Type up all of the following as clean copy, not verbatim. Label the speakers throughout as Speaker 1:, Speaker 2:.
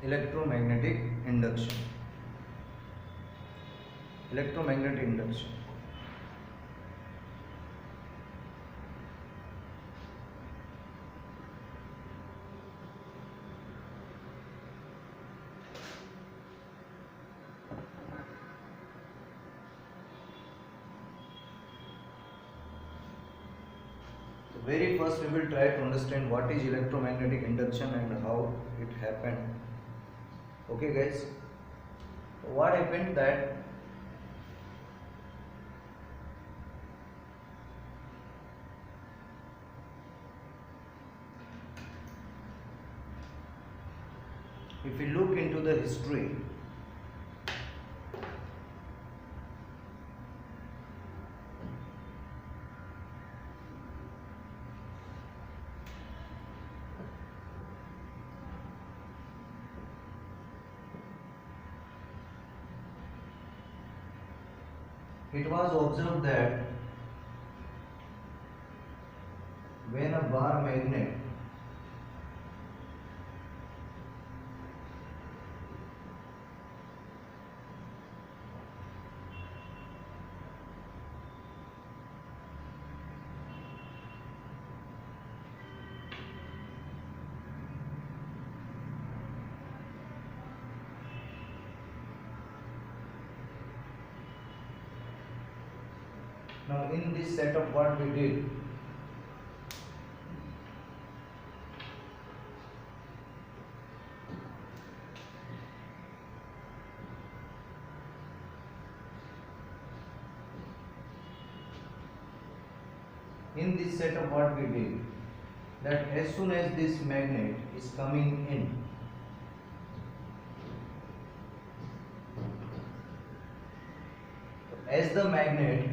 Speaker 1: electromagnetic induction. Electromagnetic induction. So very first we will try to understand what is electromagnetic induction and how it happened. Okay guys, what happened that if we look into the history, it was observed that when a bar magnet now in this setup what we did, that as soon as this magnet is coming in, as the magnet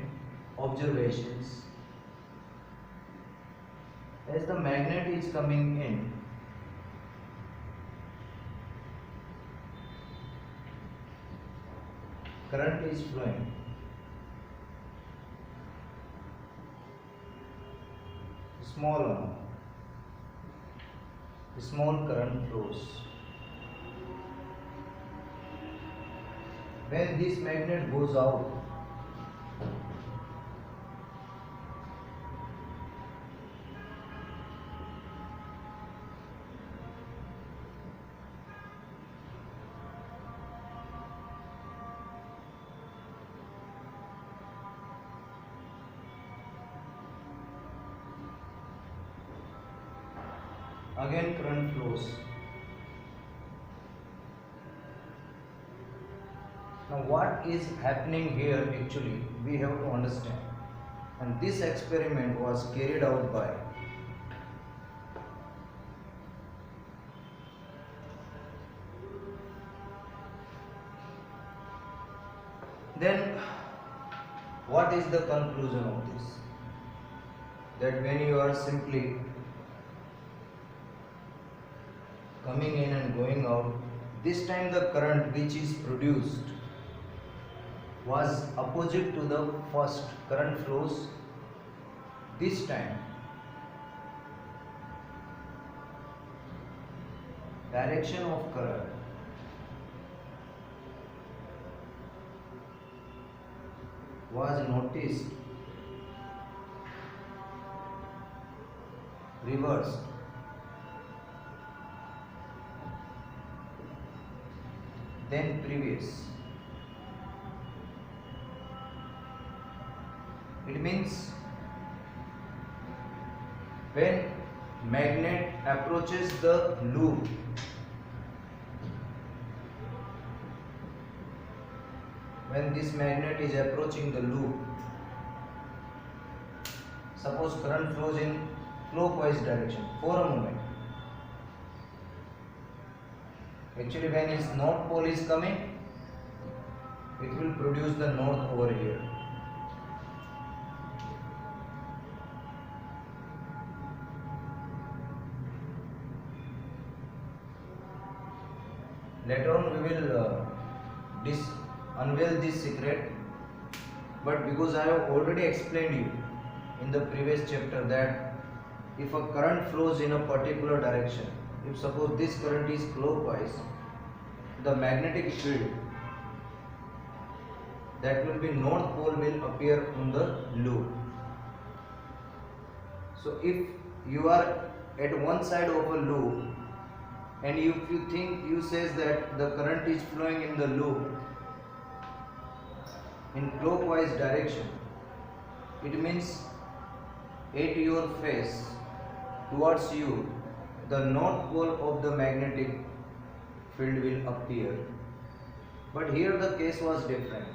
Speaker 1: observations, as the magnet is coming in, current is flowing. Small current flows. When this magnet goes out, again current flows. Now what is happening here actually we have to understand, and this experiment was carried out by then what is the conclusion of this? That when you are simply coming in and going out, this time the current which is produced was opposite to the first current flows. This time direction of current was noticed reversed. Then previous. It means when magnet approaches the loop, when this magnet is approaching the loop, suppose current flows in clockwise direction for a moment. Actually when its north pole is coming, it will produce the north over here. Later on we will unveil this secret, but because I have already explained you in the previous chapter that if a current flows in a particular direction, if suppose this current is clockwise, the magnetic field, that will be north pole will appear on the loop. So if you are at one side of a loop and if you think you says that the current is flowing in the loop in clockwise direction, it means at your face towards you the north pole of the magnetic field will appear. But here the case was different.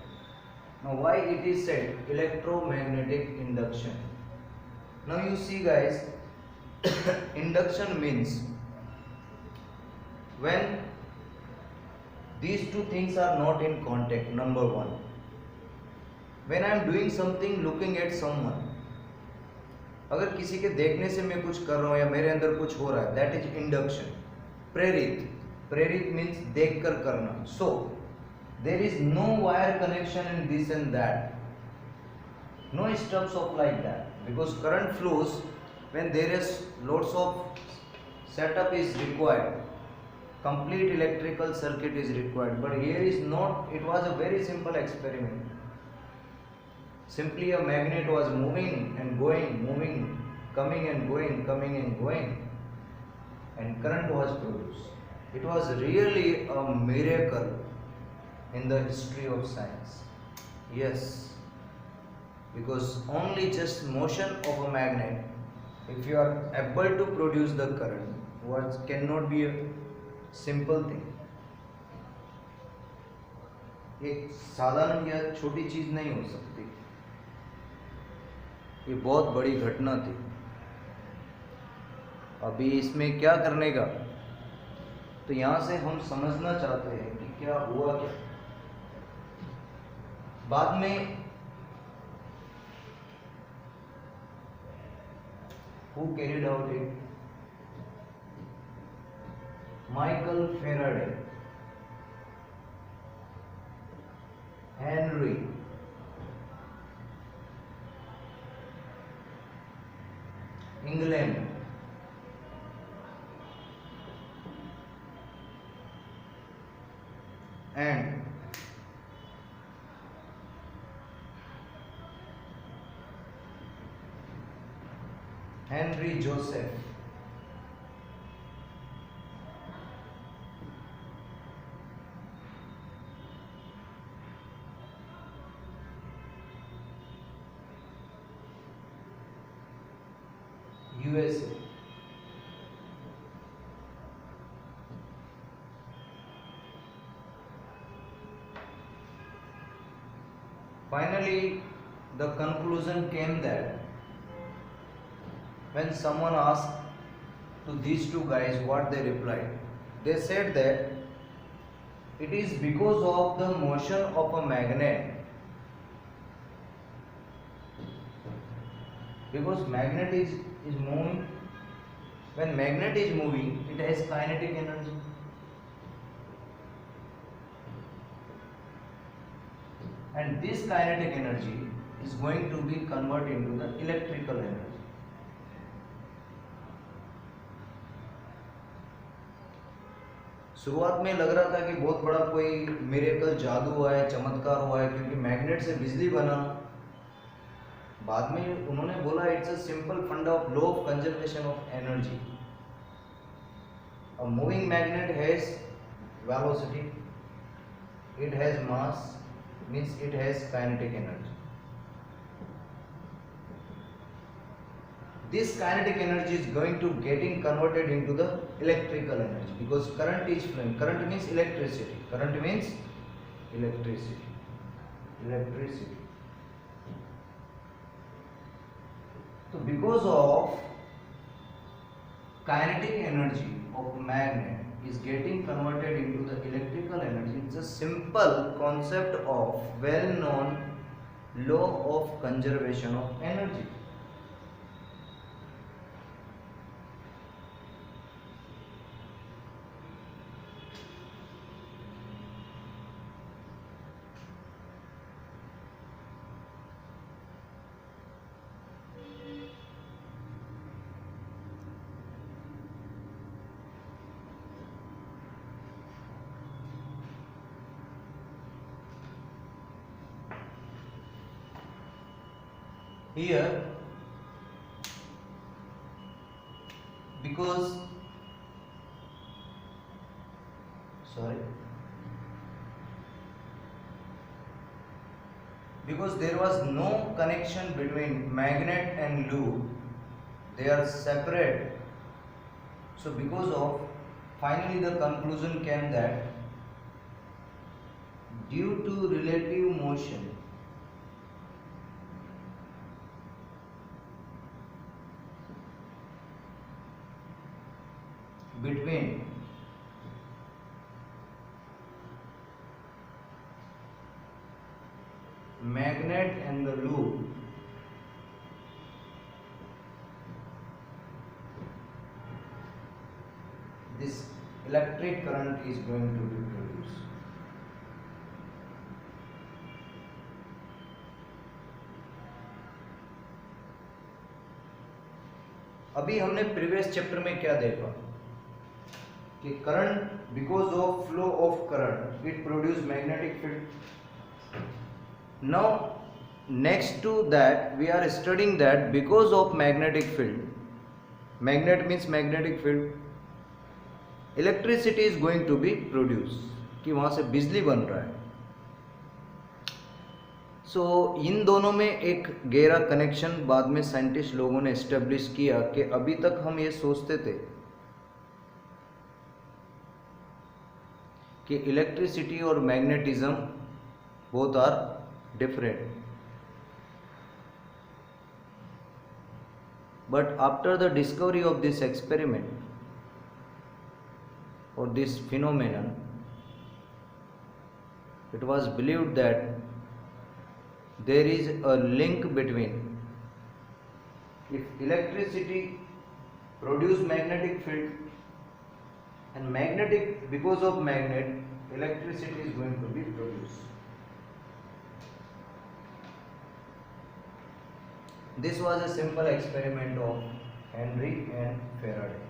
Speaker 1: Now why it is said electromagnetic induction? Now you see guys, induction means when these two things are not in contact. Number one, when I am doing something looking at someone, अगर किसी के देखने से मैं कुछ कर रहा हूँ या मेरे अंदर कुछ हो रहा है, that is induction. प्रेरित, प्रेरित means देख कर करना. So there is no wire connection in this and that, no stuffs of like that, because current flows when there is lots of setup is required, complete electrical circuit is required. But here is not. It was a very simple experiment. Simply a magnet was moving and going, moving, coming and going, coming and going, and current was produced. It was really a miracle in the history of science. Yes, because only just motion of a magnet, if you are able to produce the current, what cannot be a simple thing. एक साधारण या छोटी चीज नहीं हो सकती, ये बहुत बड़ी घटना थी. अभी इसमें क्या करने का, तो यहाँ से हम समझना चाहते हैं कि क्या हुआ क्या. बाद में who carried out it? Michael Faraday, Henry, England, and Henry Joseph. USA. Finally, the conclusion came that when someone asked to these two guys what they replied, they said that it is because of the motion of a magnet. Because magnet is moving. When magnet is moving, it has kinetic energy. And this kinetic energy is going to be converted into the electrical energy. शुरुआत में लग रहा था कि बहुत बड़ा कोई miracle जादू हुआ है, चमत्कार हुआ है, क्योंकि मैग्नेट से बिजली बना. बाद में उन्होंने बोला इट्स अ सिंपल फंडा of law of conservation of energy. A moving magnet has velocity, it has mass, means it has kinetic energy. This kinetic energy is going to getting converted into the electrical energy because current is flowing. Current means electricity. Current means electricity. Electricity. So because of kinetic energy of magnet is getting converted into the electrical energy, it's a simple concept of well-known law of conservation of energy. here because there was no connection between magnet and loop, they are separate. So because of, finally the conclusion came that due to relative motion between magnet and the loop, this electric current is going to be produced. अभी हमने previous chapter में क्या देखा कि current, because of flow of current it produce magnetic field. Now next to that we are studying that because of magnetic field, magnet means magnetic field, electricity is going to be produced, कि वहां से बिजली बन रहा है. सो इन दोनों में एक गहरा कनेक्शन बाद में साइंटिस्ट लोगों ने एस्टेब्लिश किया कि अभी तक हम ये सोचते थे कि इलेक्ट्रिसिटी और magnetism both are different. But after the discovery of this experiment or this phenomenon, it was believed that there is a link between, if electricity produce magnetic field and magnetic, because of magnet electricity is going to be produced. This was a simple experiment of Henry and Faraday.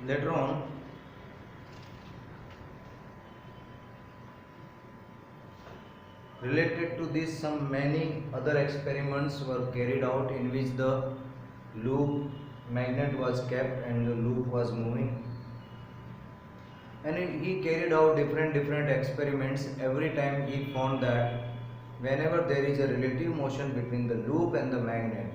Speaker 1: Later on, related to this, some many other experiments were carried out in which the loop magnet was kept and the loop was moving, and he carried out different experiments. Every time he found that whenever there is a relative motion between the loop and the magnet,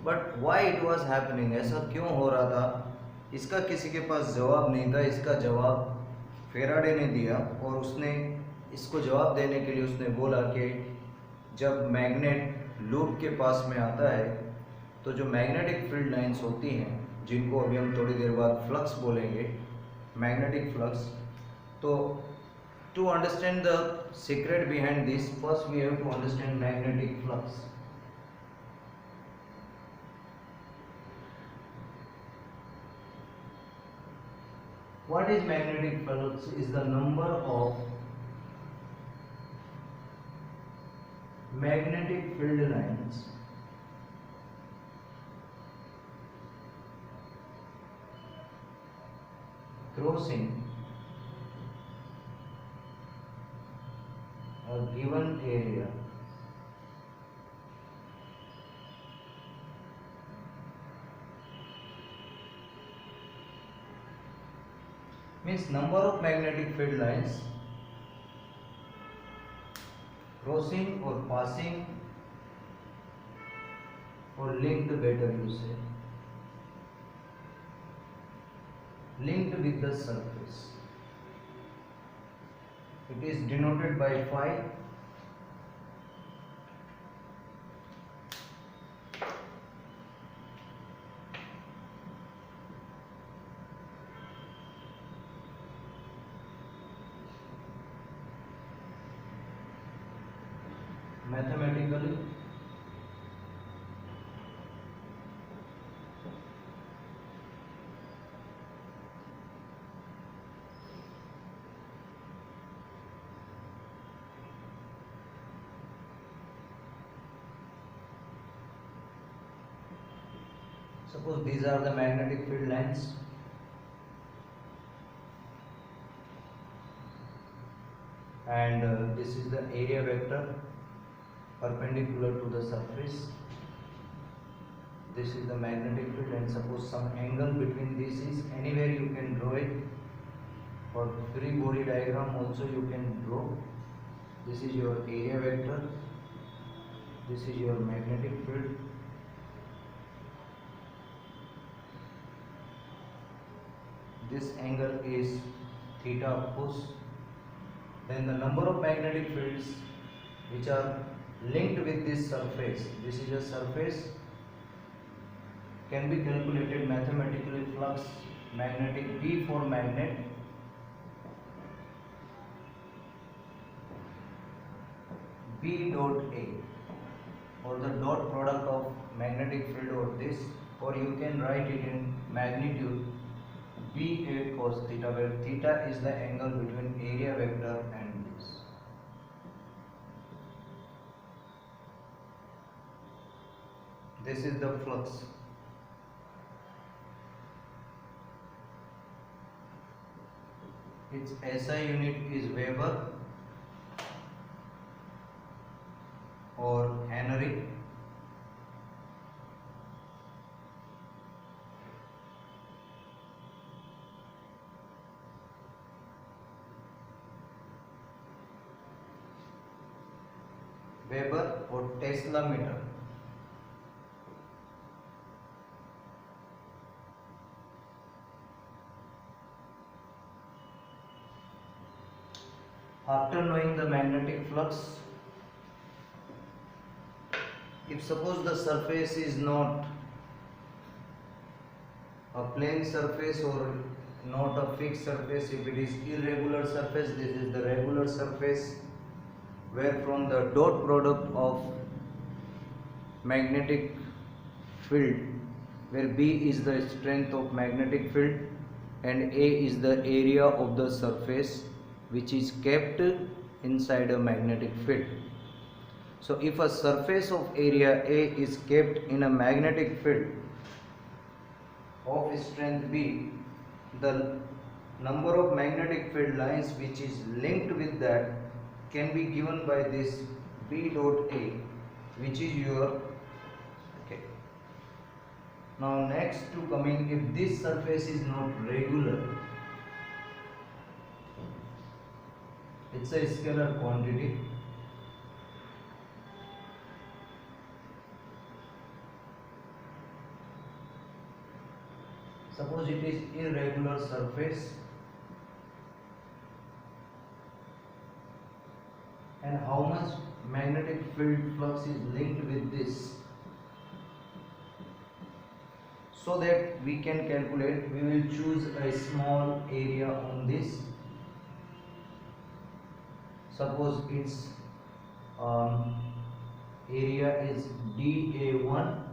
Speaker 1: but why it was happening, ऐसा क्यों हो रहा था, इसका किसी के पास जवाब नहीं था. इसका जवाब फेराडे ने दिया और उसने इसको जवाब देने के लिए उसने बोला कि जब मैग्नेट लूप के पास में आता है तो जो मैग्नेटिक फील्ड लाइंस होती हैं, जिनको अभी हम थोड़ी देर बाद फ्लक्स बोलेंगे, मैग्नेटिक फ्लक्स. तो to understand the secret behind this, first we have to understand magnetic flux. What is magnetic flux? Is the number of magnetic field lines crossing a given area means number of magnetic field lines crossing or passing or linked, better you say, linked with the surface. It is denoted by phi. Mathematically, suppose these are the magnetic field lines. And this is the area vector perpendicular to the surface. This is the magnetic field, and suppose some angle between this is, anywhere you can draw it. For free body diagram also you can draw. This is your area vector, this is your magnetic field. This angle is theta, of course. Then the number of magnetic fields which are linked with this surface, this is a surface, can be calculated mathematically. Flux magnetic B for magnet, B dot A, or the dot product of magnetic field or this, or you can write it in magnitude BA cos theta, where theta is the angle between area vector and this. This is the flux. Its SI unit is Weber or Henry. Weber or Tesla meter. After knowing the magnetic flux, if suppose the surface is not a plane surface or not a fixed surface, if it is irregular surface, this is the regular surface, where from the dot product of magnetic field, where B is the strength of magnetic field and A is the area of the surface which is kept inside a magnetic field. So if a surface of area A is kept in a magnetic field of strength B, the number of magnetic field lines which is linked with that can be given by this B dot A, which is your, okay. Now next to coming, if this surface is not regular, it's a scalar quantity. Suppose it is irregular surface, and how much magnetic field flux is linked with this, so that we can calculate. We will choose a small area on this. Suppose its area is dA1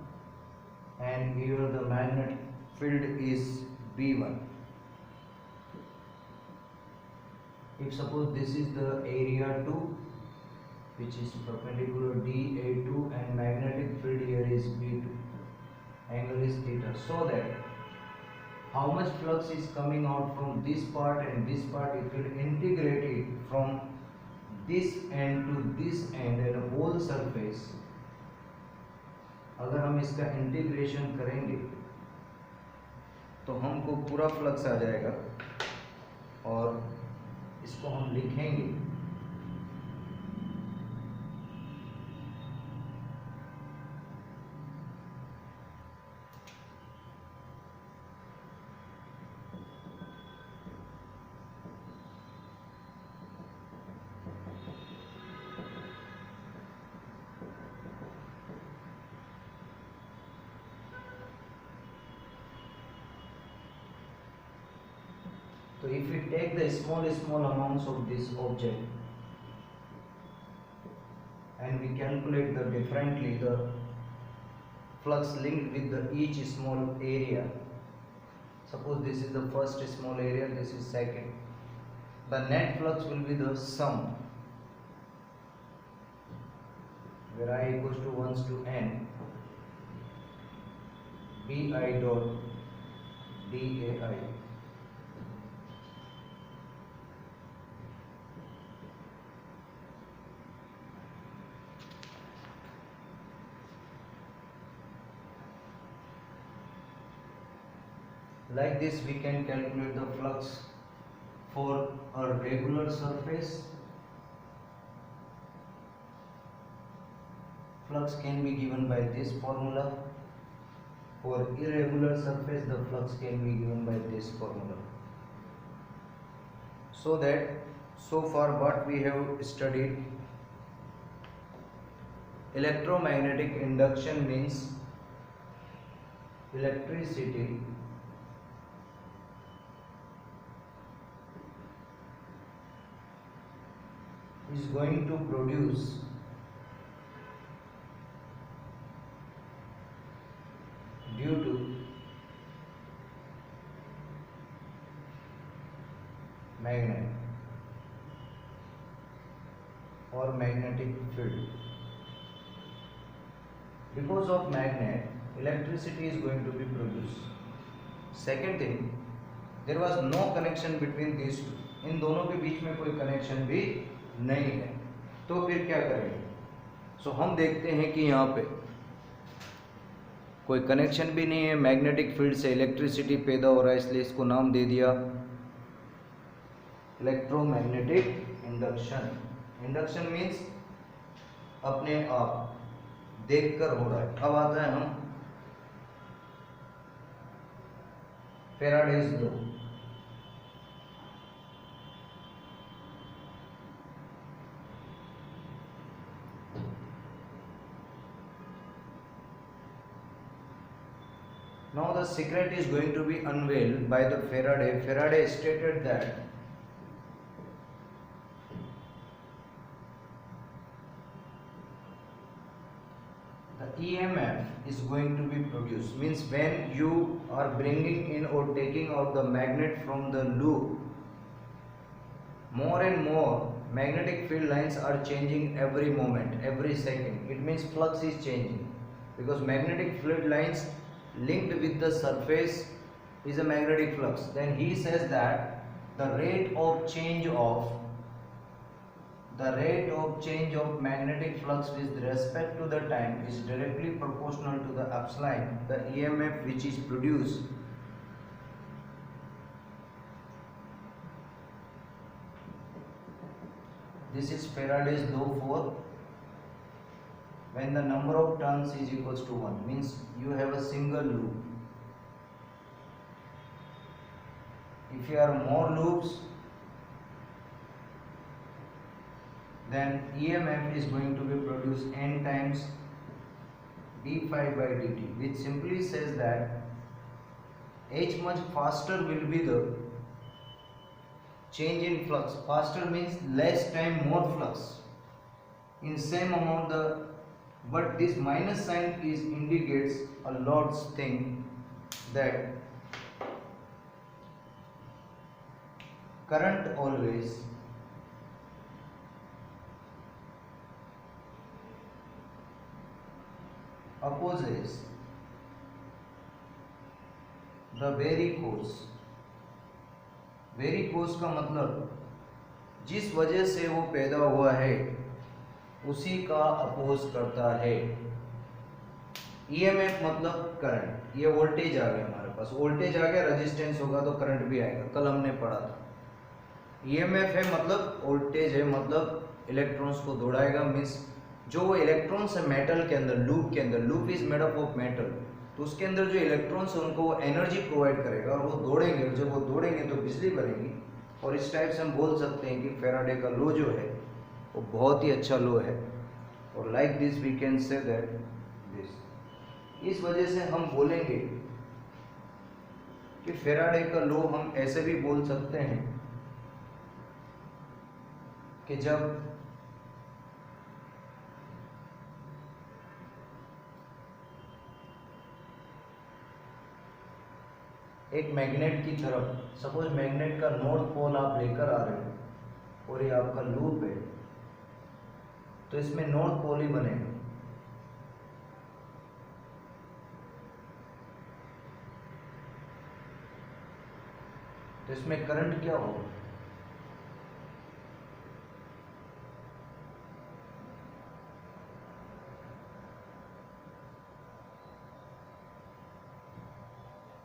Speaker 1: and here the magnetic field is B1. If suppose this is the area 2 which is perpendicular dA2 and magnetic field here is B2, angle is theta, so that how much flux is coming out from this part and this part, it will integrate it from this end to this end and whole surface, अगर हम इसका integration करेंगे तो हमको पूरा flux आ जाएगा और इसको हम लिखेंगे So if we take the small amounts of this object and we calculate the differently the flux linked with the each small area, suppose this is the first small area, this is second, the net flux will be the sum where I equals to 1 to n bi dot dai. Like this we can calculate the flux for a regular surface. Flux can be given by this formula. For irregular surface the flux can be given by this formula. So that so far what we have studied, electromagnetic induction means electricity is going to produce due to magnet or magnetic field. Because of magnet, electricity is going to be produced. Second thing, there was no connection between these two. इन दोनों के बीच में कोई connection भी नहीं है, तो फिर क्या करेंगे? सो हम देखते हैं कि यहाँ पे कोई कनेक्शन भी नहीं है, मैग्नेटिक फील्ड से इलेक्ट्रिसिटी पैदा हो रहा है, इसलिए इसको नाम दे दिया इलेक्ट्रोमैग्नेटिक इंडक्शन. इंडक्शन मीन्स अपने आप देखकर हो रहा है. अब आता है हम Faraday's law. Now the secret is going to be unveiled by the Faraday. Faraday stated that the EMF is going to be produced. Means when you are bringing in or taking out the magnet from the loop, more and more magnetic field lines are changing every moment, every second. It means flux is changing because magnetic field lines linked with the surface is a magnetic flux. Then he says that the rate of change of magnetic flux with respect to the time is directly proportional to the epsilon, the EMF which is produced. This is Faraday's law for when the number of turns is equals to 1, means you have a single loop. If you have more loops, then EMF is going to be produced n times d phi by dt, which simply says that h much faster will be the change in flux. Faster means less time, more flux. In same amount the, but this minus sign is indicates a lot thing that current always opposes the varicose. Varicose का मतलब जिस वजह से वो पैदा हुआ है उसी का अपोज करता है। ईएमएफ मतलब करंट, ये वोल्टेज आ गया हमारे पास, वोल्टेज आ गया, रेजिस्टेंस होगा तो करंट भी आएगा, कल हमने पढ़ा था। ईएमएफ है मतलब वोल्टेज है, मतलब इलेक्ट्रॉन्स को दौड़ाएगा, मीन्स जो वो इलेक्ट्रॉन्स है मेटल के अंदर, लूप के अंदर, loop is made up of metal, तो उसके अंदर जो इलेक्ट्रॉन्स है उनको वो एनर्जी प्रोवाइड करेगा और वो दौड़ेंगे, और जब वो दौड़ेंगे तो बिजली बनेगी। और इस टाइप से हम बोल सकते हैं कि फैराडे का लॉ जो है वो बहुत ही अच्छा लॉ है। और like this we can say that this, इस वजह से हम बोलेंगे कि फैराडे का लॉ हम ऐसे भी बोल सकते हैं कि जब एक मैग्नेट की तरफ, सपोज मैग्नेट का नॉर्थ पोल आप लेकर आ रहे हो और ये आपका लूप है, तो इसमें नॉर्थ पोल ही बनेगा। तो इसमें करंट क्या होगा?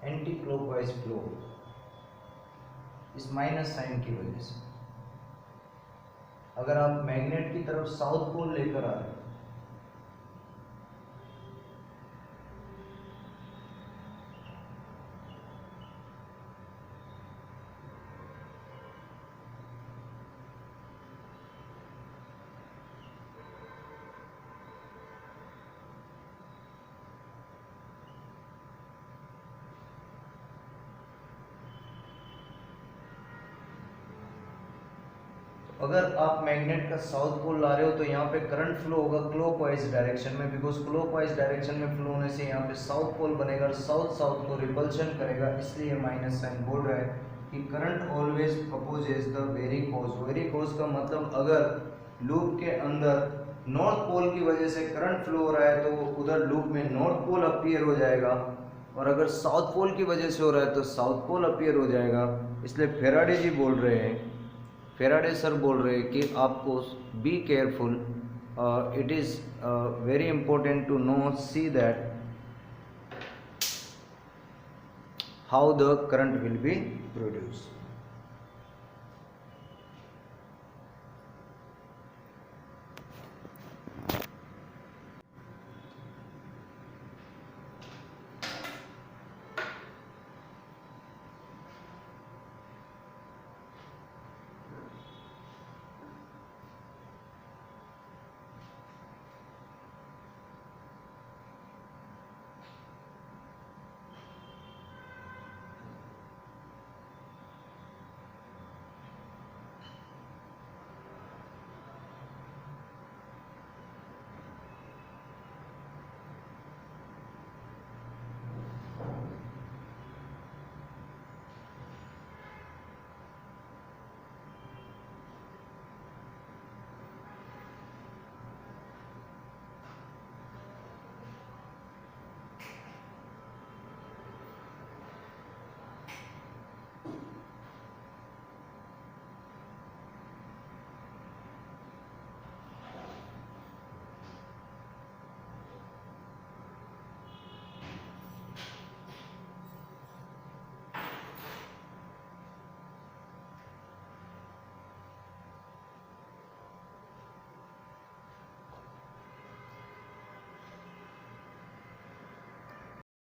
Speaker 1: एंटी क्लॉकवाइज फ्लो, इस माइनस साइन की वजह से। अगर आप मैग्नेट की तरफ साउथ पोल लेकर आ रहे हो, अगर आप मैग्नेट का साउथ पोल ला रहे हो तो यहाँ पे करंट फ्लो होगा क्लॉकवाइज डायरेक्शन में, बिकॉज क्लॉकवाइज डायरेक्शन में फ्लो होने से यहाँ पे साउथ पोल बनेगा और साउथ साउथ को रिपल्शन करेगा, इसलिए माइनस साइन बोल रहा है कि current always opposes the very cause. Very cause का मतलब अगर लूप के अंदर नॉर्थ पोल की वजह से करंट फ्लो हो रहा है तो उधर लूप में नॉर्थ पोल अपीयर हो जाएगा, और अगर साउथ पोल की वजह से हो रहा है तो साउथ पोल अपीयर हो जाएगा। इसलिए फैराडे जी बोल रहे हैं, फैराडे सर बोल रहे हैं कि आपको be careful, it is very important to know see that how the current will be produce.